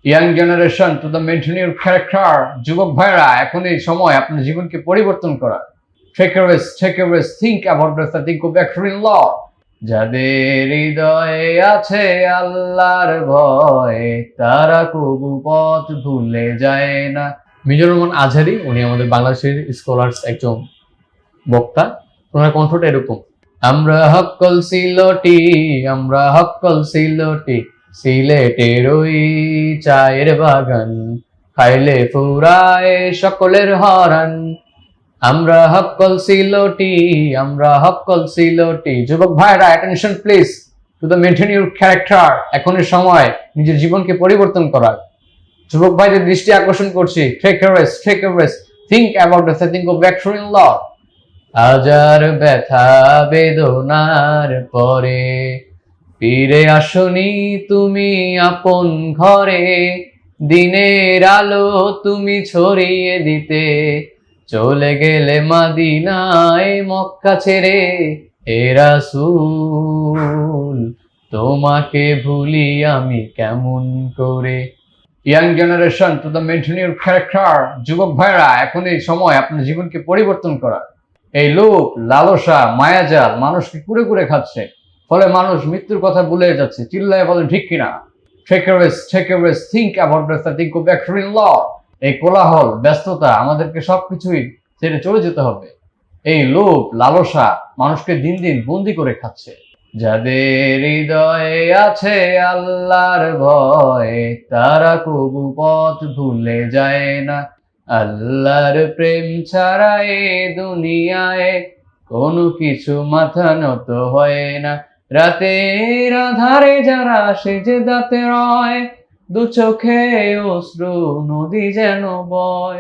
Young generation to the maintain your character. যুবক ভাইরা, এখন এই সময় আপনার জীবনকে পরিবর্তন করা। Take a rest, think about the think of in law. যাদের হৃদয়ে আছে আল্লাহর ভয়, তারা কবু পথ ভুলে যায় না। মিজানুর রহমান আজহারি, উনি আমাদের বাংলাদেশের স্কলার্স একজন বক্তা। ওনার কণ্ঠটা এরকম: আমরা হক্কল সিলটি, আমরা হক্কল সিলটি, সিলেটের ওই চায়ের বাগান, খাইলে ফুরায় সকলের হরান। আমরা হক্কল সিলটি, আমরা হক্কল সিলটি। যুবক ভাইরা, attention please two the maintain your character. এখনের সময় নিজের জীবনকে পরিবর্তন করার। যুবক ভাইদের দৃষ্টি আকর্ষণ করছি, take a rest, think about the think of in law. হাজার ব্যথা বেদনার পরে ফিরে আসনি তুমি আপন ঘরে, দিনের আলো তুমি ছড়িয়ে দিতে চলে গেলে মাদিনায় মক্কা ছেড়ে। হে রাসূল, তোমাকে ভুলি আমি কেমন করে। Young generation to the maintain your character. যুবক ভাইরা, এখন এই সময় আপনার জীবনকে পরিবর্তন করা। এই লোভ, লালসা, মায়াজাল মানুষকে কুড়ে কুড়ে খাচ্ছে, ফলে মানুষ মৃত্যুর কথা ভুলে যাচ্ছে। চিল্লায় বলেন ঠিক কিনা? Take a rest, think about the think of in law. এই কোলাহল, ব্যস্ততা আমাদেরকে সবকিছুই ছেড়ে চলে যেতে হবে। এই লোভ, লালসা মানুষকে দিন দিন বন্দি করে খাচ্ছে। যাদের হৃদয়ে আছে আল্লাহর ভয়, তারা কবু পথ ভুলে যায় না। আল্লাহর প্রেম ছাড়া এ দুনিয়ায় কোনো কিছু মাথা নত হয় না। রাতের আধারে যারা সেজদাতে রয়, দু চোখে অশ্রু নদী যেন বয়।